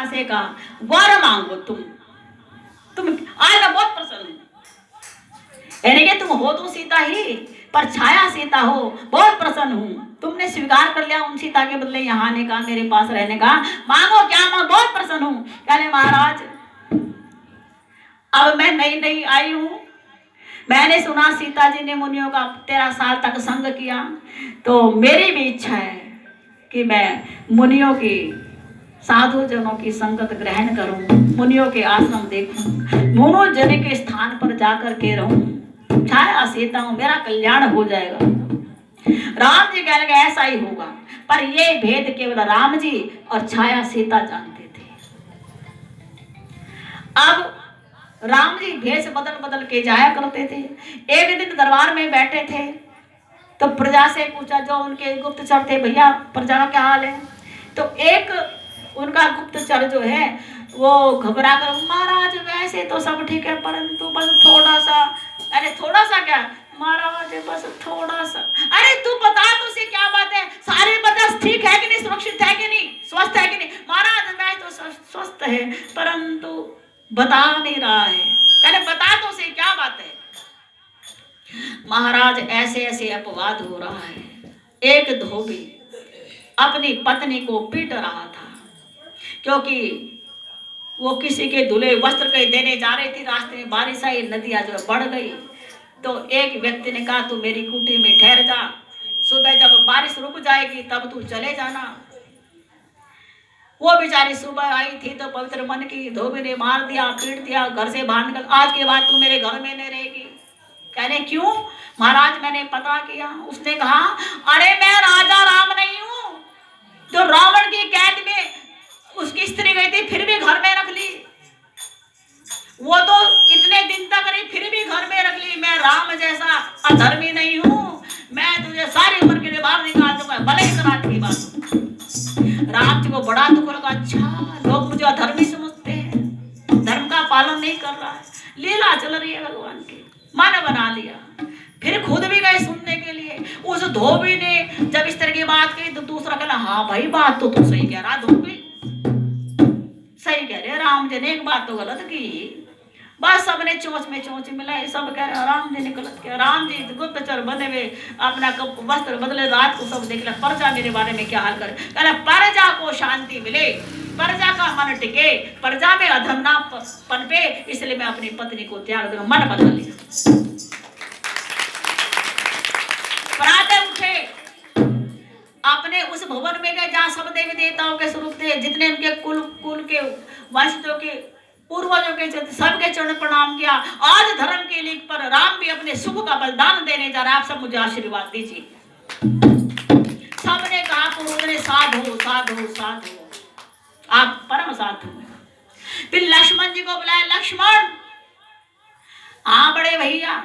से कहा वर मांगो तुम आज मैं बहुत प्रसन्न हूँ। यानी कि तुम हो तो सीता ही पर छाया सीता हो, बहुत प्रसन्न हूँ। तुमने स्वीकार कर लिया उन सीता के बदले यहाँ आने का, मेरे पास रहने का। मांगो क्या, मैं बहुत प्रसन्न हूँ। कहने महाराज अब मैं नई नई आई हूँ, मैंने सुना सीता जी ने मुनियों का 13 साल तक संग किया, तो मेरी भी इच्छा है कि मैं मुनियों की, साधु जनों की संगत ग्रहण करूं, मुनियों के आश्रम देखूं, मुनो जन के स्थान पर जाकर के रहूं, छाया सीता हूं, मेरा कल्याण हो जाएगा। राम जी कहने लगे ऐसा ही होगा, पर ये भेद केवल राम जी और छाया सीता जानते थे। अब राम जी भेष बदल बदल के जाया करते थे। एक दिन दरबार में बैठे थे तो प्रजा से पूछा, जो उनके गुप्तचर थे, भैया प्रजा का क्या हाल है? तो एक उनका गुप्तचर जो है वो घबरा कर, महाराज वैसे तो सब ठीक है परंतु बस थोड़ा सा। अरे थोड़ा सा क्या महाराज, बस थोड़ा सा। अरे तू बता तो से क्या बात है, सारे बदस ठीक है कि नहीं, सुरक्षित है कि नहीं, स्वस्थ है कि नहीं? महाराज मैं तो स्वस्थ है परंतु बता नहीं रहा है। कहने बता तो से क्या बात है? महाराज ऐसे ऐसे अपवाद हो रहा है। एक धोबी अपनी पत्नी को पीट रहा था क्योंकि वो किसी के धुले वस्त्र कहीं देने जा रही थी, रास्ते में बारिश आई, नदियां जो बढ़ गई। तो एक व्यक्ति ने कहा तू मेरी कुटी में ठहर जा, सुबह जब बारिश रुक जाएगी तब तू चले जाना। वो बेचारी सुबह आई थी तो पवित्र मन की धोबी ने मार दिया, पीट दिया, घर से बाहर निकल, आज के बाद तू मेरे घर में नहीं रहेगी। कहने क्यों? महाराज मैंने पता किया। उसने कहा अरे मैं राजा राम नहीं हूं जो रावण की कैद में उसकी स्त्री गई थी फिर भी घर में रख ली, वो तो इतने दिन तक रही फिर भी घर में रख ली। मैं राम जैसा अधर्मी नहीं हूं, मैं तुझे सारी उम्र के लिए बाहर निकाल दूंगा, भले ही रात की बात। राम जी को बड़ा दुख लगा, अच्छा लोग मुझे अधर्मी समझते हैं, धर्म का पालन नहीं कर रहा है, लीला चल रही है भगवान की। मन बना लिया, फिर खुद भी गए सुनने के लिए। उस धोबी ने जब इस तरह की बात कही तो दूसरा कहना हाँ भाई बात तो तू सही कह रहा, धोबी सही कह रहे, राम जी ने एक बात तो गलत की। बस सबने चोंच में चोंच मिलाए, सब कह रहे राम जी ने गलत किया, राम जी गुप्तचर बने हुए अपना वस्त्र बदले, रात को सब देख लिया, प्रजा मेरे बारे में क्या हाल करे। कहला प्रजा को शांति मिले, प्रजा का मन टिके, प्रजा में अधर्म ना पनपे, इसलिए मैं अपनी पत्नी को त्याग दूंगा। मन बदल लिया। प्रातः उठे, अपने उस भवन में गए जहाँ सब देवी देवताओं के स्वरूप थे, जितने उनके कुल के वंशजों के पूर्वजों के सबके चरण प्रणाम किया। आज धर्म के लिए पर राम भी अपने सुख का बलिदान देने जा रहा है, आप सब मुझे आशीर्वाद दीजिए। सबने कहा पुरोहित ने साधु साधु साधु, आप परम साधु। फिर लक्ष्मण जी को बुलाया, लक्ष्मण हाँ बड़े भैया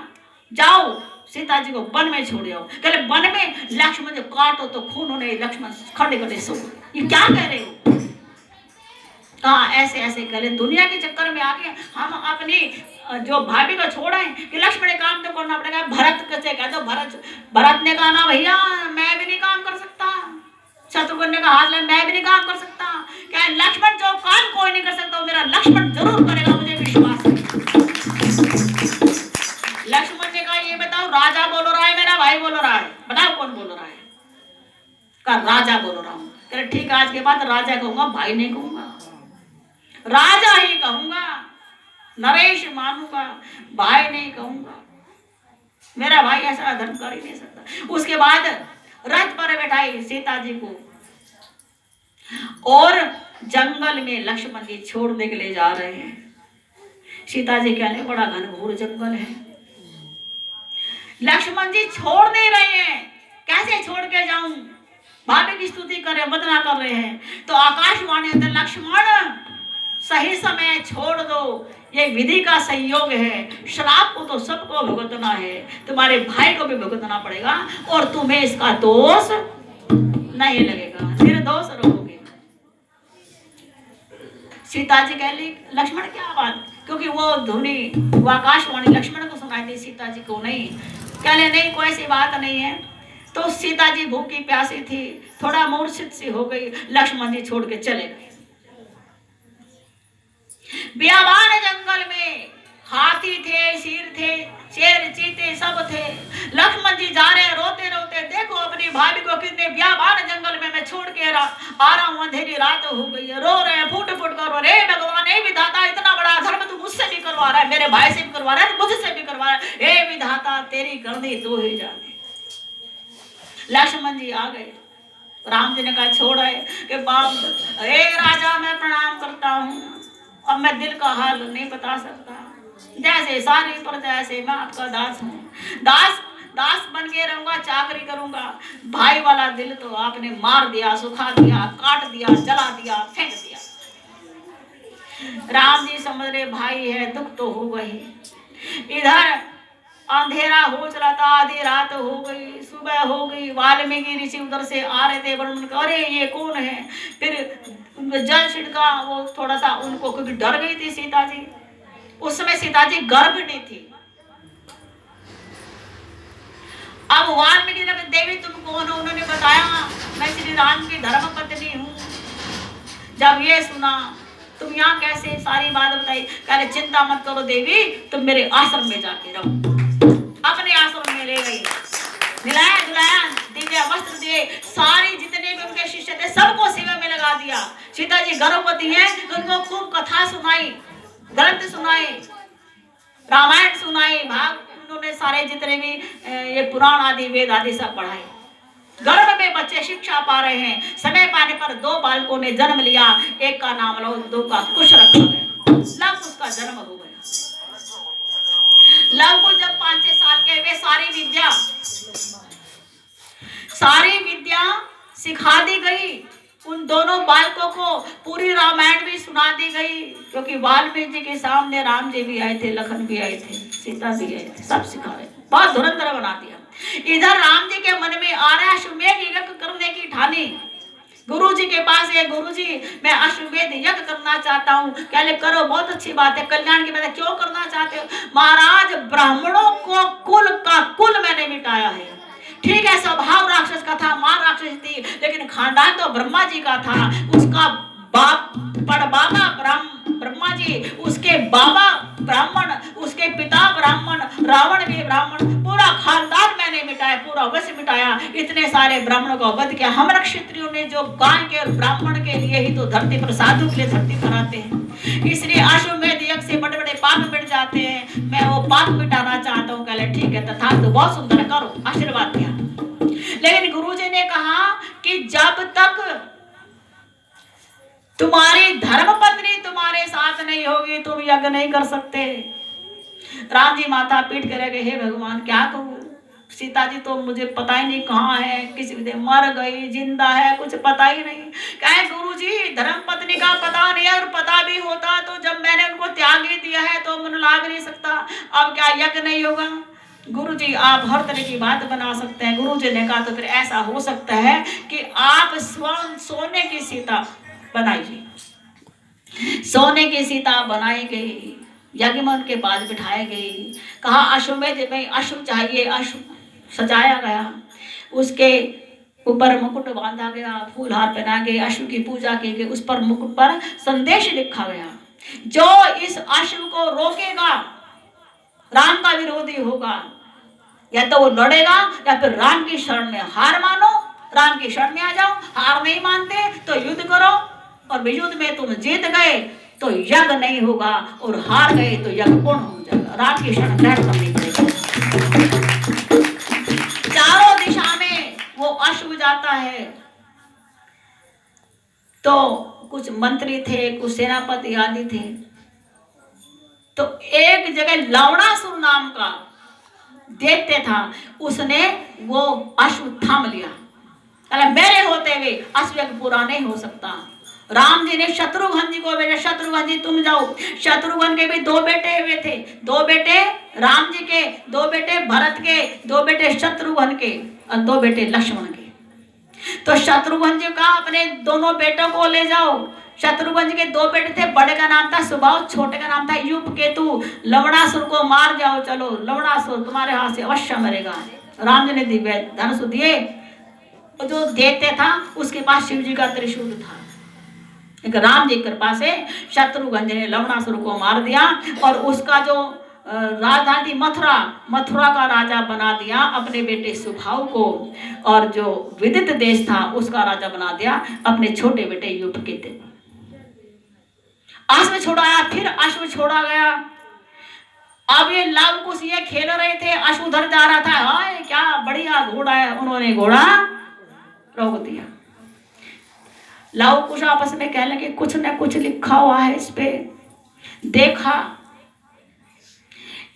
जाओ सीता जी को वन में छोड़ आओ। कहले वन में? लक्ष्मण जब काटो तो खून होने, लक्ष्मण खड़े खड़े सो। ये क्या कह रहे हो? कहा ऐसे ऐसे कहले, दुनिया के चक्कर में आके हम अपनी जो भाभी को छोड़े कि लक्ष्मण ने काम तो करना पड़ेगा। भरत कैसे कह दो, भरत ने कहा ना भैया मैं भी नहीं काम कर सकता। शत्रुघ्न ने कहा हाथ ले मैं भी नहीं काम कर सकता। क्या लक्ष्मण जो काम कोई नहीं कर सकता मेरा लक्ष्मण जरूर करेगा, मुझे विश्वास है। लक्ष्मण ने कहा ये बताओ राजा बोल रहा है मेरा भाई बोल रहा है, बताओ कौन बोल रहा है? कहा राजा बोल रहा हूं। कह ठीक आज के बाद राजा कहूंगा, भाई नहीं कहूंगा, राजा ही कहूंगा, नरेश मानूंगा, भाई नहीं कहूंगा, मेरा भाई ऐसा अधर्म कर ही नहीं सकता। उसके बाद रथ पर बैठाई सीता जी को और जंगल में लक्ष्मण जी छोड़ने के लिए जा रहे हैं। सीता जी कहने बड़ा घनघोर जंगल है, लक्ष्मण जी छोड़ नहीं रहे हैं, कैसे छोड़ के जाऊं? भाभी की स्तुति कर रहे, वंदना कर रहे हैं। तो आकाशवाणी अंदर लक्ष्मण सही समय छोड़ दो, ये विधि का संयोग है, श्राप को तो सबको भुगतना है, तुम्हारे भाई को भी भुगतना पड़ेगा और तुम्हें इसका दोष नहीं लगेगा, निर्दोष रहोगे। सीता जी कह ली लक्ष्मण क्या बात, क्योंकि वो ध्वनि वो आकाशवाणी लक्ष्मण को सुनाई थी, सीता जी को नहीं। कहले नहीं कोई ऐसी बात नहीं है। तो सीता जी भूखी प्यासी थी, थोड़ा मूर्छित सी हो गई, लक्ष्मण जी छोड़ के चले गए। बियाबान जंगल में हाथी थे, शेर चीते सब थे। लक्ष्मण जी जा रहे रोते रोते, देखो अपनी भाभी को कितने बियाबान जंगल में मैं छोड़ के आ रहा हूँ, अंधेरी रात हो गई है, रो रहे हैं, फूट फूट कर रो रहे, भगवान हे विधाता इतना बड़ा धर्म तू मुझसे भी करवा रहा है, मेरे भाई से भी करवा रहा है, मुझसे भी करवा रहा है, हे विधाता तेरी करनी तू ही जाने। लक्ष्मण जी आ गए, राम जी ने कहा छोड़ आए कि बाप, हे राजा मैं प्रणाम करता हूँ, अब मैं दिल का हाल नहीं बता सकता, जैसे सारी प्रजा से मैं आपका दास हूँ, दास बन के रहूंगा, चाकरी करूंगा। भाई वाला दिल तो आपने मार दिया, सुखा दिया, काट दिया, जला दिया, फेंक दिया। राम जी समझ रहे भाई है, दुख तो हो गई। इधर अंधेरा हो चला था, आधी रात हो गई, सुबह हो गई। वाल्मीकि ऋषि उधर से आ रहे थे, उन्होंने कहा अरे ये कौन है, फिर जल छिड़का, वो थोड़ा सा उनको, क्योंकि डर गई थी सीता जी, उस समय सीता जी गर्भिणी थी। अब वाल्मीकि ने देवी तुम कौन हो, उन्होंने बताया मैं श्री राम की धर्म पत्नी हूँ। जब ये सुना तुम यहाँ कैसे, सारी बात बताई, कह चिंता मत करो देवी, तुम मेरे आश्रम में जाके रहो। अपने आश्रम में ले गई, दिलाया दुलाया, दिव्य वस्त्र दिए, सारी जितने भी उनके शिष्य थे सबको सेवा में लगा दिया। सीता जी गर्भवती है तो उनको खूब कथा सुनाई, ग्रंथ सुनाए, रामायण सुनाई, भाग उन्होंने सारे जितने भी ये पुराण आदि वेद आदि सब पढ़ाए। गर्भ में बच्चे शिक्षा पा रहे हैं। समय पाने पर 2 बालकों ने जन्म लिया, एक का नाम लव, 2 का कुश रखा गया। लव उसका जन्म हो गया। लव को जब 5-6 साल के वे सारी विद्या सिखा दी गई। उन दोनों बालकों को पूरी रामायण भी सुना दी गई, क्योंकि वाल्मीकि जी के सामने राम जी भी आए थे, लखन भी आए थे, सीता भी आए थे, सब सिखा रहे, बहुत धुरंधर बना दिया। इधर राम जी के मन में आ रहा है अश्वमेध यज्ञ करने की ठानी। गुरु जी के पास है, गुरु जी मैं अश्वमेध यज्ञ करना चाहता हूँ। कहले करो, बहुत अच्छी बात है, कल्याण की बात है, क्यों करना चाहते हो? महाराज ब्राह्मणों को कुल का कुल मैंने मिटाया है। ठीक है, स्वभाव राक्षस का था, मां राक्षस थी, लेकिन खानदान तो ब्रह्मा जी का था। उसका बाप पड़बाबा ब्रह्मा जी, उसके बाबा ब्राह्मण, उसके पिता ब्राह्मण, रावण भी ब्राह्मण, पूरा खानदान मैंने मिटाया, पूरा वंश मिटाया। इतने सारे ब्राह्मणों को वध किया। हम क्षत्रियों ने जो गाय के और ब्राह्मण के लिए ही तो धरती पर, साधु के लिए धरती पर आते हैं, इसलिए अश्वमेध यज्ञ से बड़े बड़े पाप मिट जाते हैं। मैं वो पाप मिटाना चाहता हूँ। कहले ठीक है, तथा तो बहुत सुंदर, करो, आशीर्वाद दिया। लेकिन गुरुजी ने कहा कि जब तक तुम्हारी धर्मपत्नी तुम्हारे साथ नहीं होगी तुम यज्ञ नहीं कर सकते। राम जी माथा पीट कर गए, हे भगवान क्या कहूँ, सीता जी तो मुझे पता ही नहीं कहाँ है, किसी विधि मर गई, जिंदा है, कुछ पता ही नहीं। कहे गुरु जी धर्मपत्नी का पता नहीं है, और पता भी होता तो जब मैंने उनको त्याग ही दिया है तो मन लाग नहीं सकता, अब क्या यज्ञ नहीं होगा? गुरु जी आप हर तरह की बात बना सकते हैं। गुरु जी ने कहा तो फिर ऐसा हो सकता है कि आप स्वयं सोने की सीता बनाइए। सोने की सीता बनाई गई, यज्ञ में उनके पास बिठाए गई। कहा अश्वमेध में अश्व चाहिए, अश्व सजाया गया, उसके ऊपर मुकुट बांधा गया, फूल हार पहना गए, अश्व की पूजा की गई। उस पर मुकुट पर संदेश लिखा गया, जो इस अश्व को रोकेगा राम का विरोधी होगा, या तो वो लड़ेगा या फिर राम की शरण में हार मानो, राम की शरण में आ जाओ। हार नहीं मानते तो युद्ध करो, और युद्ध में तुम जीत गए तो यज्ञ नहीं होगा, और हार गए तो यज्ञ पूर्ण हो जाएगा। राम की शरण ग्रहण करनी पड़ेगी। चारों दिशा में वो अश्व जाता है। तो कुछ मंत्री थे, कुछ सेनापति आदि थे। तो एक जगह लवणासुर नाम का दैत्य था, उसने वो अश्व थाम लिया। मेरे होते हुए अश्व यज्ञ पूरा नहीं हो सकता। राम जी ने शत्रुघ्न जी को भेजा, शत्रुघ्न जी तुम जाओ। शत्रुघ्न के भी 2 बेटे हुए थे, 2 बेटे राम जी के, 2 बेटे भरत के, 2 बेटे शत्रुघ्न के और 2 बेटे लक्ष्मण के। तो शत्रुघ्न जी का अपने दोनों बेटों को ले जाओ। शत्रुघ्न जी के 2 बेटे थे, बड़े का नाम था सुबाहु, छोटे का नाम था यूपकेतु। लवणासुर को मार जाओ, चलो लवणासुर तुम्हारे हाथ से अवश्य मरेगा। राम जी ने दिव्य धनुष दिए। जो दैत्य था उसके पास शिव जी का त्रिशूल था, लेकिन राम जी की कृपा से शत्रुघ्न जी ने लवणासुर को मार दिया और उसका जो राजधानी मथुरा का राजा बना दिया अपने बेटे सुभाव को, और जो विदित देश था उसका राजा बना दिया अपने छोटे बेटे युधिष्ठिर को। अश्व छोड़ाया, फिर अश्व छोड़ा गया। अब ये लव कुश ये खेल रहे थे, अश्व उधर जा रहा था, हाय क्या बढ़िया घोड़ा है, उन्होंने घोड़ा रोक दिया। लव कुश आपस में कहने लगे कुछ न कुछ लिखा हुआ है इस पे, देखा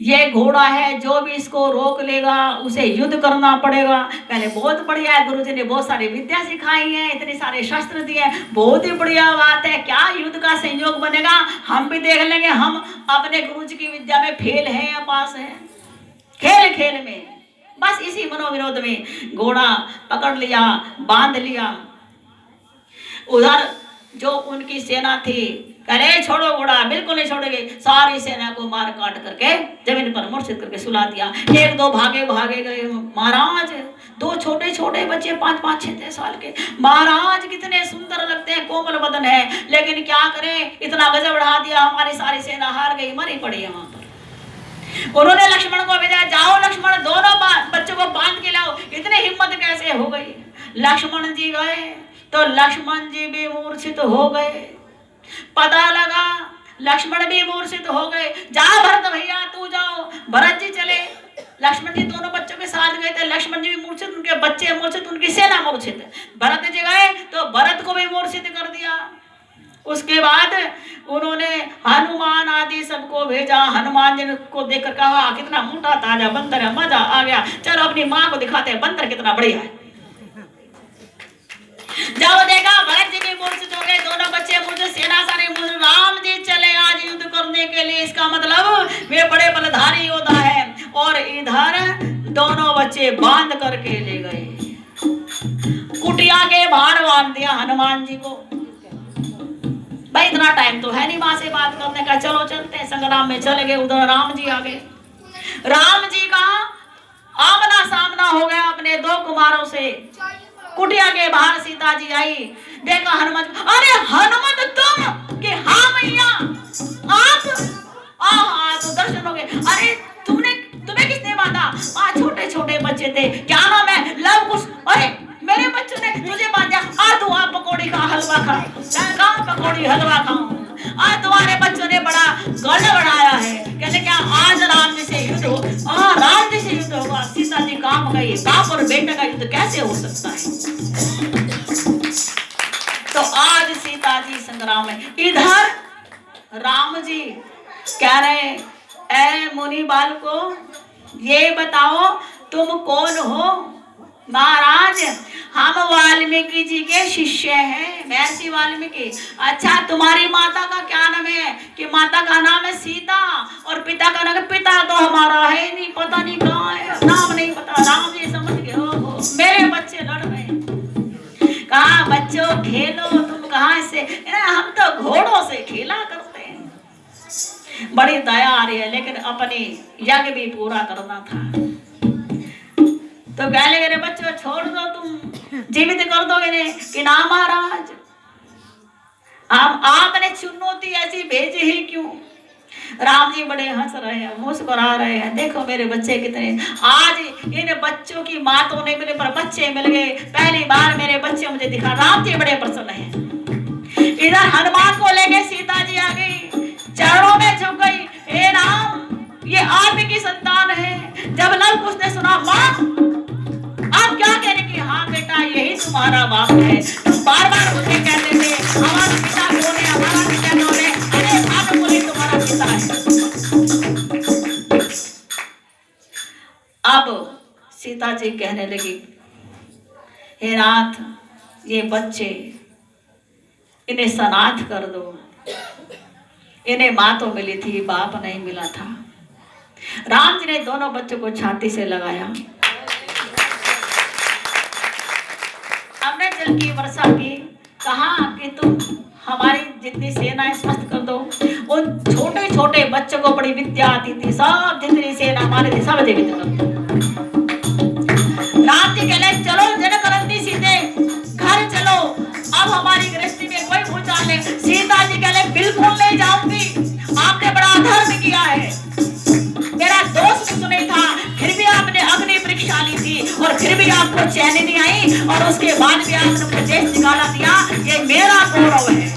ये घोड़ा है, जो भी इसको रोक लेगा उसे युद्ध करना पड़ेगा। कहले बहुत बढ़िया है, गुरुजी ने बहुत सारी विद्या सिखाई है, इतने सारे शस्त्र दिए, बहुत ही बढ़िया बात है, क्या युद्ध का संयोग बनेगा, हम भी देख लेंगे, हम अपने गुरुजी की विद्या में फेल है या पास है। खेल खेल में बस इसी मनोविरोध में घोड़ा पकड़ लिया, बांध लिया। उधर जो उनकी सेना थी अरे छोड़ो घोड़ा, बिल्कुल नहीं छोड़ेंगे, सारी सेना को मार काट करके जमीन पर मूर्छित करके सुला दिया। एक दो भागे गए महाराज, दो छोटे छोटे बच्चे 5-5, 6-6 साल के, महाराज कितने सुंदर लगते हैं, कोमल बदन है, लेकिन क्या करें इतना गजब बढ़ा दिया, हमारी सारी सेना हार गई, मरी पड़ी है वहां पर। उन्होंने लक्ष्मण को भेजा, जाओ लक्ष्मण दोनों बच्चों को बांध के लाओ। इतनी हिम्मत कैसे हो गई? लक्ष्मण जी गए तो लक्ष्मण जी भी मूर्छित हो गए। पता लगा लक्ष्मण भी मूर्छित हो गए। जाओ भरत भैया तू जाओ, भरत जी चले। लक्ष्मण जी दोनों बच्चों के साथ गए थे, लक्ष्मण जी भी मूर्छित, उनके बच्चे मूर्छित, उनकी सेना मूर्छित। भरत जी गए तो भरत को भी मूर्छित कर दिया। उसके बाद उन्होंने हनुमान आदि सबको भेजा। हनुमान जी को देखकर कहा कितना मोटा ताजा बंदर है, मजा आ गया, चलो अपनी माँ को दिखाते हैं बंदर कितना बढ़िया है। जब देखा भरत जी भी मूर्छित हो गए, दोनों बच्चे मूर्छित, सेना सारी मूर्छित, राम जी चले आज युद्ध करने के लिए। इसका मतलब वे बड़े बलधारी योद्धा है। और इधर दोनों बच्चे बांध करके ले गए, कुटिया के बाहर बांध दिया हनुमान जी को। भाई इतना टाइम तो है नहीं माँ से बात करने का, चलो चलते हैं। संग्राम में चले गए, उधर राम जी आ गए। राम जी का आमना सामना हो गया अपने दो कुमारों से। कुटिया के बाहर सीता जी आई, देखा हनुमान, अरे हनुमत तुम कि हाँ मैया आप, तो दर्शन हो गए। अरे तुम्हें किसने बांधा? छोटे छोटे बच्चे थे, क्या नाम है? लव कुश। अरे मेरे बच्चों ने तुझे बांधा, तू आप पकौड़ी का हलवा खा, पकौड़ी हलवा खाऊं। तुम्हारे बच्चों ने बड़ा गढ़ बढ़ाया है, कहते क्या आज राम जी से युद्ध हो? राम जी से युद्ध होगा। सीता जी काम गई, बाप और बेटे का युद्ध कैसे हो सकता है? तो आज सीता जी संग्राम में, इधर राम जी कह रहे ऐ मुनि बाल को ये बताओ तुम कौन हो? महाराज हम वाल्मीकि जी के शिष्य हैं, महर्षि वाल्मीकि। अच्छा तुम्हारी माता का क्या नाम है? कि माता का नाम है सीता, और पिता का नाम है, पिता तो हमारा है नहीं, पता नहीं कहाँ है, नाम नहीं पता। राम जी समझ गए, हो मेरे बच्चे लड़ रहे। कहा बच्चों खेलो, तुम कहाँ से? हम तो घोड़ों से खेला करते हैं। बड़ी दया आ रही है, लेकिन अपनी यज्ञ भी पूरा करना था। तो कहने लगे बच्चों छोड़ दो, तुम जीवित कर दोगे ने कि ना महाराज, आपने चुनौती ऐसी भेजी ही क्यों? राम जी बड़े हंस रहे हैं, मुस्कुरा रहे हैं, देखो मेरे बच्चे कितने, आज इन बच्चों की माँ तो नहीं मिले पर बच्चे मिल गए, पहली बार मेरे बच्चे मुझे दिखा। राम जी बड़े प्रसन्न हैं। इधर हनुमान को लेके सीता जी आ गई, चरणों में झुक गई, हे राम ये आपकी संतान है। जब लव कुश ने सुना, माँ आप क्या कह रहे कि हाँ बेटा यही तुम्हारा बाप है, तुम बार बार मुझे कहते थे हमारा पिता कौन है, हमारा पिता कौन है, अरे आप बोले तुम्हारा पिता है। अब सीता जी कहने लगी, हे नाथ ये बच्चे इन्हें सनाथ कर दो, इन्हें माँ तो मिली थी, बाप नहीं मिला था। राम जी ने दोनों बच्चों को छाती से लगाया, हमने जल की वर्षा की, कहा कि तुम हमारी जितनी सेनाएं स्वस्थ कर दो। उन छोटे छोटे बच्चों को बड़ी विद्या आती थी, सब जितनी सेना हमारे थी सब जीवित कर दो। राम जी कहले चलो जनकनंदी सीते घर चलो, अब हमारी गृहस्थी में कोई भूचाल नहीं, और उसके बाद भी आपने मुझे देश निकाला दिया, ये मेरा गौरव है।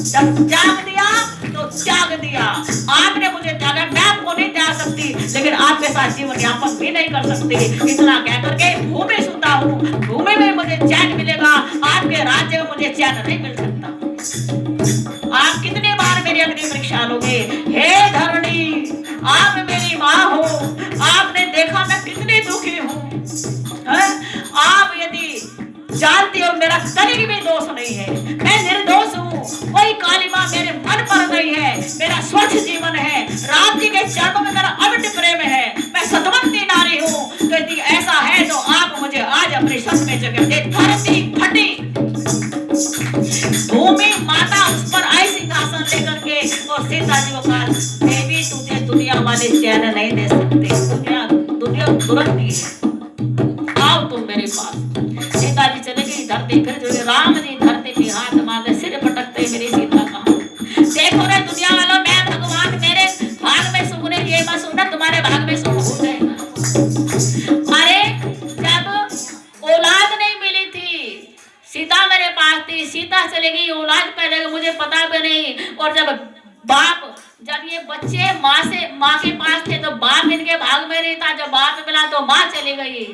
जब त्याग दिया तो त्याग दिया, आपने मुझे त्यागा, मैं आपको नहीं त्याग सकती, लेकिन आपके साथ जीवन यापन भी नहीं कर सकती। इतना कह करके भूमि सुनता हूँ, भूमि में मुझे चैन मिलेगा, आपके राज्य में मुझे चैन नहीं मिल सकता। आप कितनी बार मेरी अग्नि परीक्षा लोगे? हे धरणी, आप मेरी माँ हो, आपने देखा मैं कितनी दुखी हूँ। आप यदि जानती हो मेरा तनिक भी दोष नहीं है, मैं निर्दोष हूँ, कोई कालिमा मेरे मन पर नहीं है, मेरा स्वच्छ जीवन है, राम जी के चरणों में मेरा अमिट प्रेम है, मैं सतवंती नारी हूँ। तो यदि ऐसा है तो आप मुझे आज अपने सत में जगह दे। धरती फटी, भूमि माता उस पर आई सिंहासन लेकर के, और सीता जी को कहा, देवी तुझे दुनिया वाले चैन नहीं दे सकते, दुनिया तुरंत ही है, आओ तुम मेरे पास। सीता जी चले गई, धरती फिर जो राम जी धरती पे हाथ मारते, सिर पटकते, मेरी सीता कहा, देखो रे दुनिया वालों, मैं भगवान, मेरे भाग में सुख नहीं, ये मत सुनना, तुम्हारे भाग में सुख हो जाएगा। अरे जब औलाद नहीं मिली थी, सीता मेरे पास थी, सीता चले गई, औलाद पैदा हुई, मुझे पता भी नहीं। और जब ये बच्चे माँ के पास थे तो बाप इनके भाग में नहीं था, जब बाप मिला तो माँ चली गई।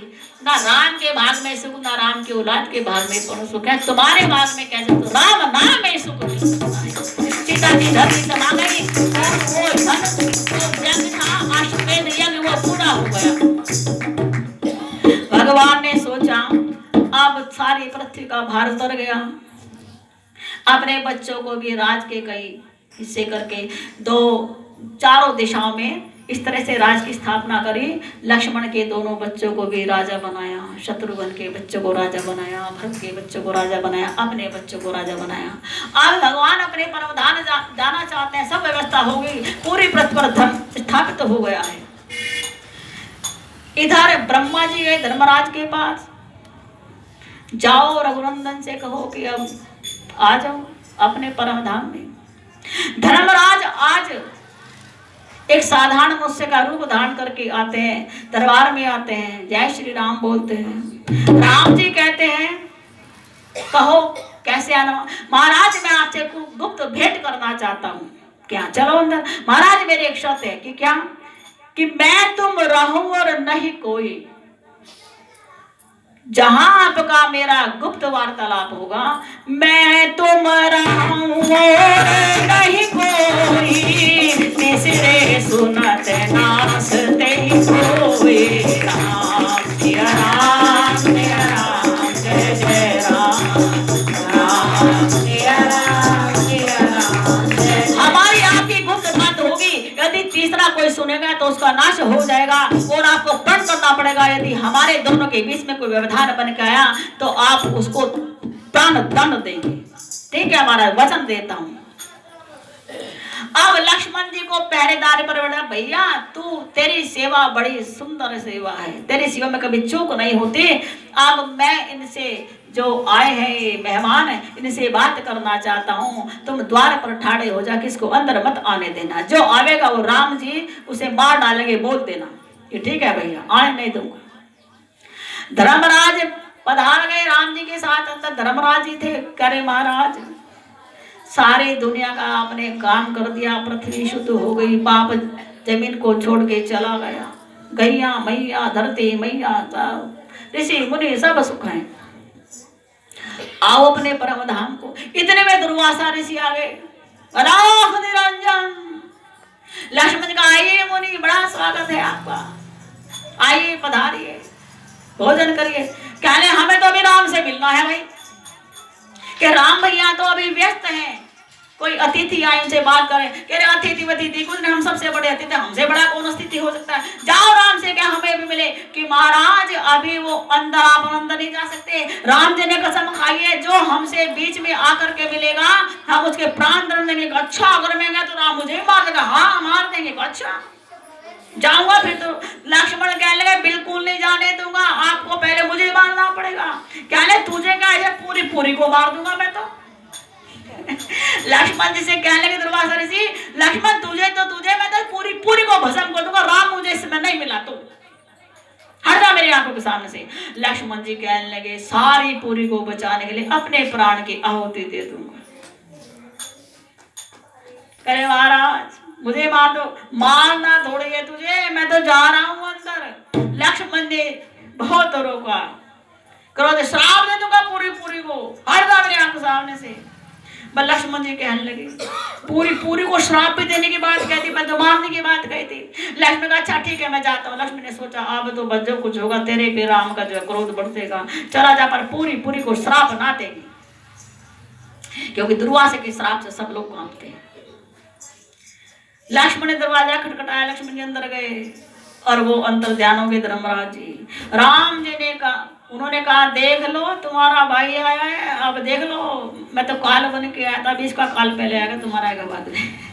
ना राम के भाग में सुख, ना राम की औलाद के भाग में कौन सुख है, तुम्हारे भाग में कैसे? तो राम नाम में सुख मिल सकता है। सीता जी धरती समा गई, और वो यज्ञ था अश्वमेध यज्ञ, वो पूरा हो गया। भगवान ने सोचा अब सारी पृथ्वी का भार उतर गया, अपने बच्चों को भी राज के कई हिस्से करके चारों दिशाओं में इस तरह से राज की स्थापना करी। लक्ष्मण के दोनों बच्चों को भी राजा बनाया, शत्रुघ्न के बच्चों को राजा बनाया, भरत के बच्चों को राजा बनाया, अपने बच्चों को राजा बनाया। अब भगवान अपने परमधाम जाना चाहते हैं, सब व्यवस्था हो गई, पूरी पृथ्वी पर धर्म स्थापित हो गया है। इधर ब्रह्मा जी गए धर्मराज के पास, जाओ रघुनंदन से कहो कि अब आ जाओ अपने परमधाम में। धर्मराज आज एक साधारण मनुष्य का रूप धारण करके आते हैं, दरबार में आते हैं, जय श्री राम बोलते हैं। राम जी कहते हैं कहो कैसे आना? महाराज मैं आपसे गुप्त भेंट करना चाहता हूँ। क्या? चलो अंदर। महाराज मेरी एक शर्त है। कि क्या? कि मैं तुम रहूं और नहीं कोई, जहां आपका मेरा गुप्त वार्तालाप होगा, मैं तुम रहूं और नहीं कोई, तीसरे सुनत नासते कोई। राम जय राम जय राम जय जय राम, राम जय राम जय राम जय। हमारी आपकी गुप्त बात होगी, यदि तीसरा कोई सुनेगा तो उसका नाश हो जाएगा और आपको प्रण करना पड़ेगा। यदि हमारे दोनों के बीच में कोई व्यवधान बन के आया तो आप उसको प्राण दंड देंगे। ठीक है, हमारा वचन देता हूं। अब लक्ष्मण जी को पहरेदारी पर बैठा, भैया तू तेरी सेवा बड़ी सुंदर सेवा है, तेरी सेवा में कभी चूक नहीं होती। अब मैं इनसे जो आए हैं ये मेहमान है, इनसे बात करना चाहता हूँ। तुम द्वार पर ठाड़े हो जा, किसको अंदर मत आने देना। जो आवेगा वो राम जी उसे मार डालेंगे, बोल देना। ये ठीक है भैया, आने नहीं दूंगा। धर्मराज पधार गए राम जी के साथ अंदर। धर्मराज जी थे, करे महाराज सारी दुनिया का आपने काम कर दिया, पृथ्वी शुद्ध हो गई, बाप जमीन को छोड़ के चला गया, गैया मैया धरती मैया ऋषि मुनि सब सुख हैं, आओ अपने परम धाम को। इतने में दुर्वासा ऋषि आ गए। निरंजन लक्ष्मण का, आइए मुनि, बड़ा स्वागत है आपका, आइए पधारिए, भोजन करिए। कहने हमें तो अभी राम से मिलना है भाई, कि राम भैया तो अभी व्यस्त हैं, कोई अतिथि आए उनसे बात करें। कह रहे अतिथि वतिथि कुछ नहीं, हम सबसे बड़े अतिथि, हमसे बड़ा कौन अतिथि हो सकता है। जाओ राम से क्या हमें भी मिले। कि महाराज अभी वो अंदर, आप अंदर नहीं जा सकते। राम जी ने कसम खाई है, जो हमसे बीच में आकर के मिलेगा हम उसके प्राण दंड देंगे। अच्छा अगर मैं गया तो राम मुझे भी मार देगा? हाँ मार देंगे। अच्छा जाऊंगा फिर तो। लक्ष्मण कहने लगे बिल्कुल नहीं जाने दूंगा, आपको पहले मुझे मारना पड़ेगा। कहने तुझे क्या है, पूरी पूरी को मार दूंगा मैं तो। लक्ष्मण जी से कहने लगे दुर्वासा ऋषि, लक्ष्मण तुझे तो तुझे, मैं तो पूरी पूरी को भस्म कर दूंगा, राम मुझे इसमें नहीं मिला तो। हटा मेरी आंखों के सामने से। लक्ष्मण जी कहने लगे सारी पुरी को बचाने के लिए अपने प्राण की आहुति दे दूंगा। कहे महाराज मुझे मार दो। मारना थोड़ी है तुझे, मैं तो जा रहा हूं अंदर। लक्ष्मण ने बहुत रोका, क्रोध श्राप दे दूंगा पूरी पूरी को, हटा मेरी आंखों सामने से। बस लक्ष्मण जी कहने लगे पूरी को श्राप भी देने की बात कहती, मैं तो मारने की बात कहती। लक्ष्मण का अच्छा ठीक है मैं जाता हूँ। लक्ष्मण ने सोचा अब तो बच्चों कुछ होगा, तेरे पे राम का जो क्रोध बढ़ेगा, चला जा, पर पूरी को श्राप ना देगी, क्योंकि दुर्वासा के श्राप से सब लोग कांपते हैं। लक्ष्मण ने दरवाजा खटखटाया, लक्ष्मण जी अंदर गए और वो अंतर ध्यान हो गए धर्मराज जी। राम जी ने कहा, उन्होंने कहा देख लो तुम्हारा भाई आया है, अब देख लो मैं तो काल बन के आया था, अभी इसका काल पहले आएगा, तुम्हारा आएगा बाद में।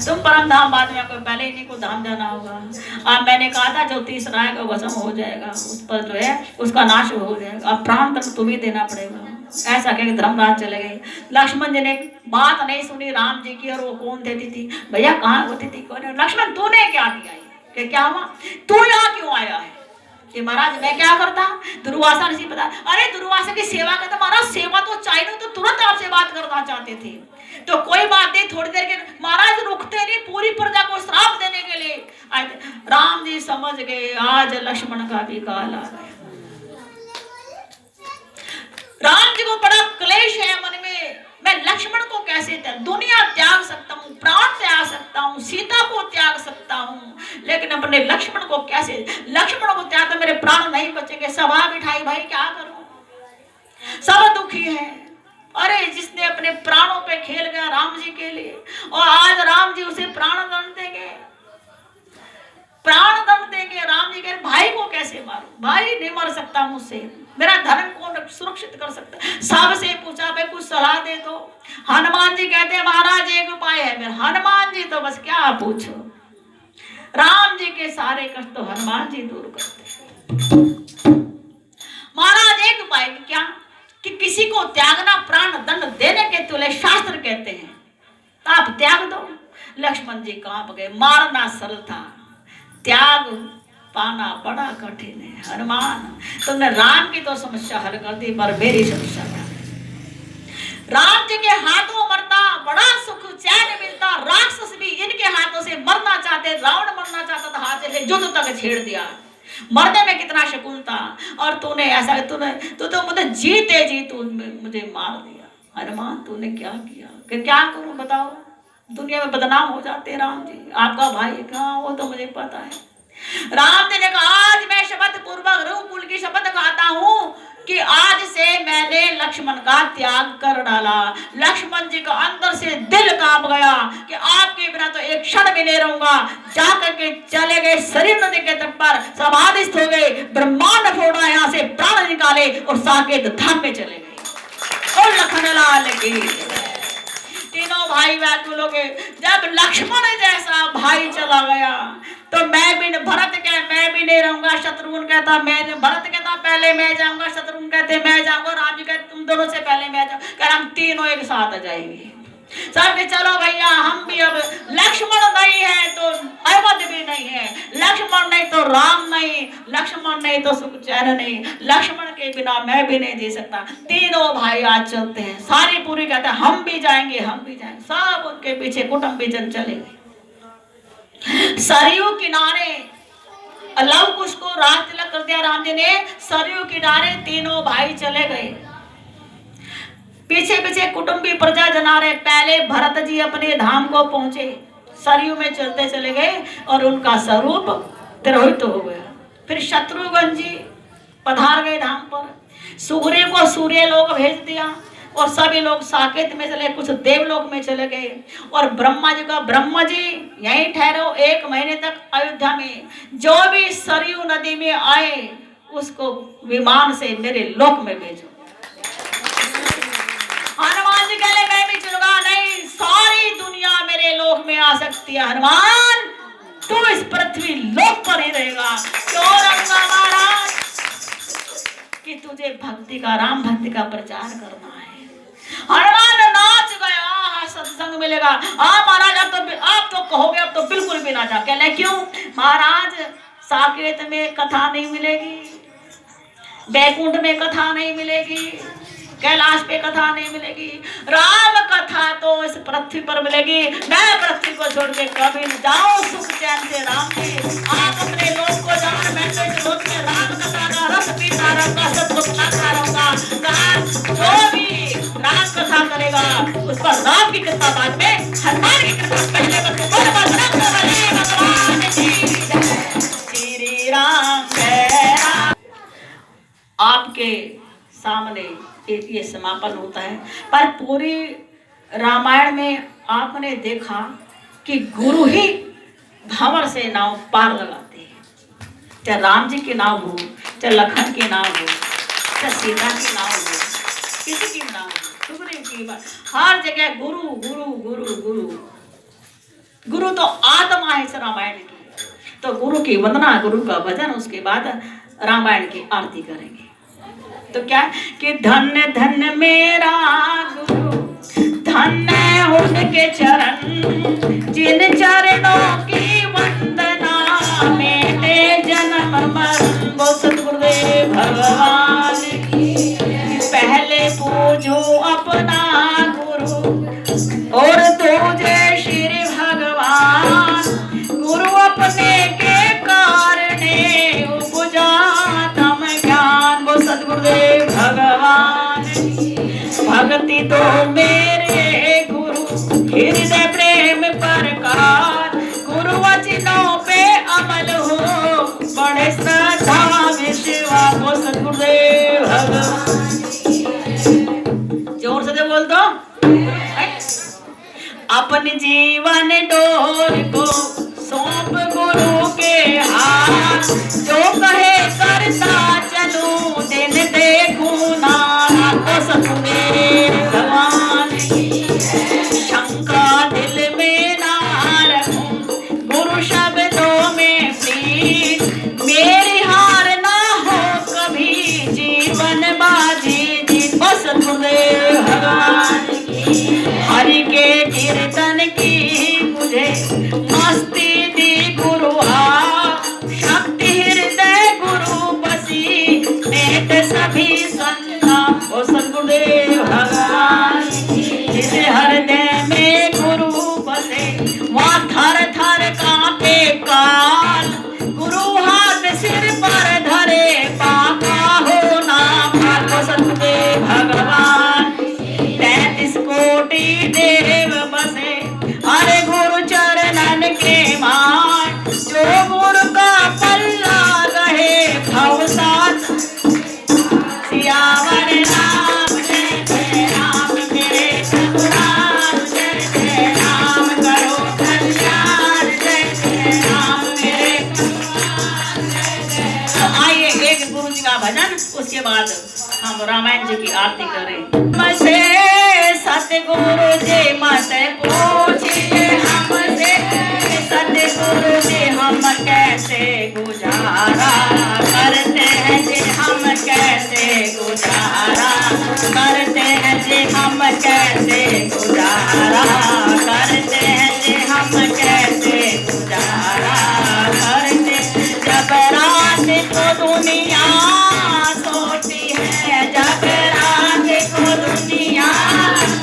तुम परम धाम बाद में, पहले इन्हीं को धाम जाना होगा। अब मैंने कहा था जो तीसरा आएगा भस्म हो जाएगा, उस पर जो है उसका नाश हो जाएगा, अब प्राण तक तुम्हें देना पड़ेगा। ऐसा कह धर्मराज चले गए। लक्ष्मण जी ने बात नहीं सुनी राम जी की, और वो कौन देती थी भैया, कहाँ होती थी कौन? लक्ष्मण तूने क्या किया है, क्या हुआ, तू यहाँ क्यों आया है? कि महाराज मैं क्या करता, दुर्वासा ऋषि बता। अरे दुर्वासा की सेवा करता महाराज, सेवा तो चाहिए, तो तुरंत आपसे बात करना चाहते थे, तो कोई बात नहीं, थोड़ी देर के महाराज रुकते नहीं, पूरी प्रजा को श्राप देने के लिए। राम जी समझ गए आज लक्ष्मण का भी काल आ गया। राम जी को बड़ा क्लेश है मन में, मैं लक्ष्मण को कैसे दुनिया त्याग सकता हूँ, प्राण त्याग सकता हूँ, सीता को त्याग सकता हूँ, लेकिन अपने लक्ष्मण को कैसे, लक्ष्मण को त्याग तो मेरे प्राण नहीं बचेंगे। सभा बिठाई भाई क्या करूं, सब दुखी है। अरे जिसने अपने प्राणों पे खेल गया राम जी के लिए, और आज राम जी उसे प्राण दंड देंगे, प्राण दंड देंगे। राम जी कह भाई को कैसे मारूं, भाई नहीं मर सकता मुझसे, मेरा धर्म कौन सुरक्षित कर सकता। सबसे पूछा भाई कुछ सलाह दे दो। हनुमान जी कहते हैं महाराज एक उपाय है मेरा। हनुमान जी तो बस क्या पूछो, राम जी के सारे कष्ट तो हनुमान जी दूर करते। महाराज एक उपाय क्या, कि किसी को त्यागना प्राण दंड देने के तुल्य शास्त्र कहते हैं, तो आप त्याग दो। लक्ष्मण जी कांप गए, मारना सरल था, त्याग पाना बड़ा कठिन है। हनुमान तुमने राम की तो समस्या हल कर दी, पर मेरी समस्या क्या है? राम जी के हाथों मरता बड़ा सुख चैन मिलता, राक्षस भी इनके हाथों से मरना चाहते, रावण मरना चाहता था, हाथ से युद्ध तक छेड़ दिया, मरने में कितना शकुन था, और तूने ऐसा, तू तो मुझे जीते जी तू मुझे मार दिया। हनुमान तूने क्या किया, कि क्या करूं बताओ, दुनिया में बदनाम हो जाते राम जी, आपका भाई कहाँ, वो तो मुझे पता है। राम जी ने कहा आज मैं शपथ पूर्वक रघुकुल की शपथ खाता हूँ कि आज से मैंने लक्ष्मण का त्याग कर डाला। लक्ष्मण जी का अंदर से दिल कांप गया कि आपके बिना तो एक क्षण भी नहीं रहूंगा। जाकर के चले गए शरीर नदी के तट पर, समाधिस्थ हो गए, ब्रह्मांड फोड़ा, यहाँ से प्राण निकाले और साकेत धाम में चले गए। और लखनलाल की तीनों भाई व्याकुल हो गए। जब लक्ष्मण जैसा भाई चला गया तो मैं भी, भरत क्या मैं भी नहीं रहूंगा, शत्रुघ्न कहता मैं, भरत कहता पहले मैं जाऊंगा, शत्रुघ्न कहते मैं जाऊंगा, राम जी कहते तुम दोनों से पहले मैं जाऊंगा, कह हम तीनों एक साथ आ जाएंगे। सब चलो भैया हम भी, अब लक्ष्मण नहीं है तो अवध भी नहीं है, लक्ष्मण नहीं तो राम नहीं, लक्ष्मण नहीं तो सुख चैन नहीं, लक्ष्मण के बिना मैं भी नहीं जी सकता। तीनों भाई आज चलते हैं, सारी पूरी कहते हैं हम भी जाएंगे, हम भी जाएंगे। सब उनके पीछे कुटुंबीजन चले गए। सरयू किनारे लव कुश को रात तिलक कर दिया राम जी ने, सरयू किनारे तीनों भाई चले गए। पीछे पीछे कुटुंबी प्रजा जना रहे। पहले भरत जी अपने धाम को पहुंचे, सरयू में चलते चले गए और उनका स्वरूप तिरोहित हो गया। फिर शत्रुघ्न जी पधार गए धाम पर, सूर्य को सूर्य लोक भेज दिया और सभी लोग साकेत में चले, कुछ देवलोक में चले गए। और ब्रह्मा जी का, ब्रह्मा जी यहीं ठहरो 1 महीने तक अयोध्या में, जो भी सरयू नदी में आए उसको विमान से मेरे लोक में भेजो। हनुमान जी कहले मैं भी चलूंगा, नहीं सारी दुनिया मेरे लोक में आ सकती है, हनुमान तू इस पृथ्वी लोक पर ही रहेगा। क्यों रहूंगा महाराज, कि तुझे भक्ति का, राम भक्ति का प्रचार करना है। हनुमान नाच गया, सत्संग मिलेगा। हाँ महाराज आप तो कहोगे अब तो बिल्कुल भी ना जा। कहले क्यों महाराज, साकेत में कथा नहीं मिलेगी, बैकुंठ में कथा नहीं मिलेगी, कैलाश पे कथा नहीं मिलेगी, राम कथा तो इस पृथ्वी पर मिलेगी। मैं पृथ्वी को छोड़ के कभी नहीं जाऊं सुख चैन से राम जी। आप अपने लोग को जान, मैं तो इस लोक में राम कथा का रस पीता रहूंगा, सब कुछ खाता रहूंगा। जो भी राम कथा करेगा उस पर राम की कृपा बाद में, हनुमान की कृपा पहले भगवान श्री राम जय राम। आपके सामने ये समापन होता है। पर पूरी रामायण में आपने देखा कि गुरु ही भंवर से नाव पार लगाते हैं। चाहे राम जी की नाव हो, चाहे लखन की नाव हो, चाहे सीता की नाव हो, किसी की नाव हो, सुग्रीव की बात, हर जगह गुरु गुरु गुरु गुरु गुरु तो आत्मा है इस रामायण की। तो गुरु की वंदना, गुरु का भजन, उसके बाद रामायण की आरती करेंगे। तो क्या कि धन्य धन्य मेरा गुरु, धन्य उनके चरण, जिन चरणों की वंदना मेरे जन्म मरण। वो सतगुरुदेव भगवान की पहले पूजो अपना गुरु और दूजे श्री भगवान। गुरु अपने के कारणे उपजा तम ज्ञान। वो सतगुरुदेव भगवान भक्ति तो मेरे गुरु हृदय प्रेम प्रकार। गुरु वचनों पे अमल हो बड़े श्रद्धा विश्वास। वो सतगुरुदेव भगवान। जोर से बोल दो। अपने जीवन डोर को सौंप गुरु के हाथ, जो कहे करता चलूं दिन देखूं ना। तो सतगुरुदेव भगवान शंका दिल में ना रखूं, गुरु शब्दों में प्रीत मेरी हार ना हो कभी, जीवन बाजी जीत। वो सतगुरुदेव भगवान हरि के कीर्तन की मुझे मस्ती दी गुरु आ, शक्ति हृदय गुरु बसी नेत सभी संता। ओ सतगुरुदेव भगवान जिस हृदय में गुरु बसे वहाँ थर थर कांपे काल। गुरु हाथ सिर पर धरे पापा हो ना पार। ओ सतगुरुदेव भगवान 33 कोटि देव बसे अरे गुरु चरणन के मान। जो गुरु का पल्ला रहे भवसात सियावर राम जय जय राम। मेरे सतगुरान जय जय राम, करो कल्याण जय जय राम। मेरे तो आइए एक गुरु जी का भजन, उसके बाद हम रामायण जी की आरती करें। मसे सतगुरु जी मत पूछिए हमसे, सतगुरु जी हम कैसे गुजारा करते हैं जी, हम कैसे गुजारा करते हैं जी, हम कैसे गुजारा करते हैं जी, हम कैसे गुजारा करते। जब रात को दुनिया सोती है, जब रात को दुनिया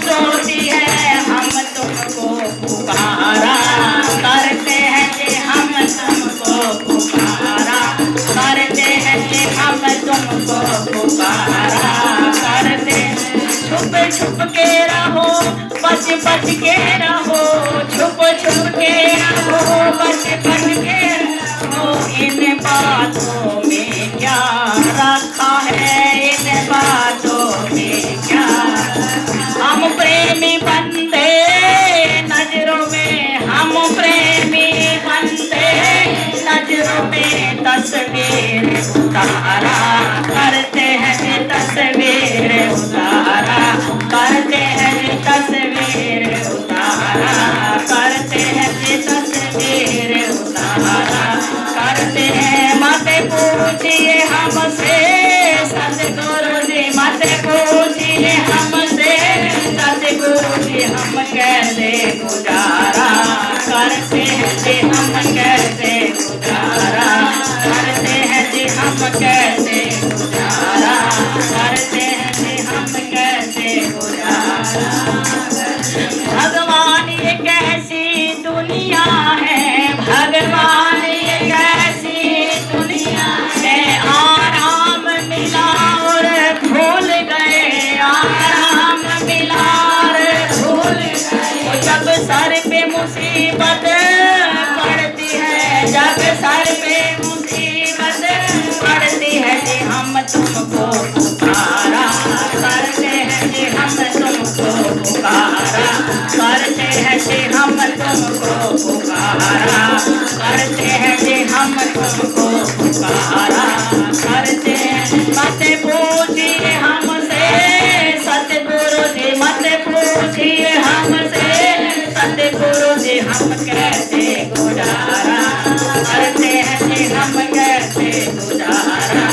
सोती है, हम तुमको पुकारा करते हैं जी, हम तुमको पुकारा करते हैं जी, हम तुमको पुकारा करते। छुप छुप के रहो, बच बच के रहो, छुप छुप के रहो, बच बच के रहो। इन बातों में क्या रखा है, इन बातों में क्या। हम प्रेमी बंदे नजरों में, हम प्रेमी बंदे नजरों में तस्वीर उतारा करते हैं जी, तस्वीर उतारा करते हैं जी, तस्वीर उतारा करते हैं जी, तस्वीर उतारा करते हैं। मत पूछिए हमसे सतगुरु जी, मत पूछिए हमसे सतगुरु जी, हम कैसे गुजारा करते हैं जी, हम कैसे गुजारा दुनिया है भगवान, ये कैसी दुनिया है। आराम मिला और भूल गए, आराम मिला और भूल गए। जब सर पे मुसीबत पड़ती है, जब सर पे मुसीबत पड़ती है जी हम तुमको पुकारा करते हैं जी, हम तुमको पुकारा करते हैं जी, हम तुमको पुकारा करते हैं जी, हम तुमको पुकारा करते हैं। मत पूछिए हमसे सतगुरु जी, मत पूछिए हमसे सतगुरु जी, हम कैसे गुजारा करते हैं जी, हम कैसे गुजारा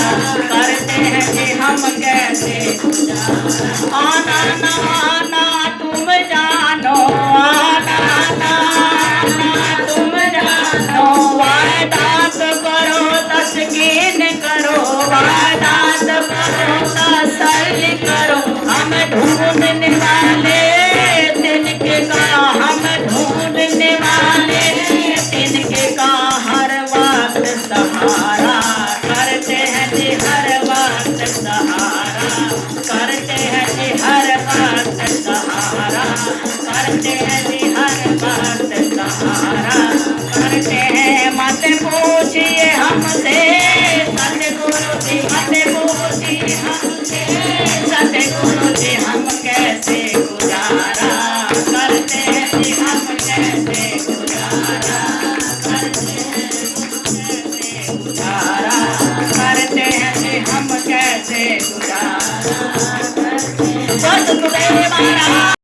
करते हैं जी, हम कैसे गुजारा। आना ना आना तुम जानो, आना ना आना तुम जानो, वादा तो करो तस्कीन करो, वादा तो करो तसल्ली करो। हम ढूंढने वाले तिनके का, हम ढूंढने वाले तिनके का हर वक्त सहारा करते हैं जी, हर वक्त सहारा करते हैं जी, हर वक्त सहारा करते हैं जी, हर वक्त सहारा करते हैं। मत पूछिए हमसे सतगुरु जी, मत पूछिए हमसे सतगुरु जी, हम कैसे गुजारा करते हैं जी, हम कैसे गुजारा करते हैं, कैसे गुजारा करते हैं जी, हम कैसे गुजारा करते हैं।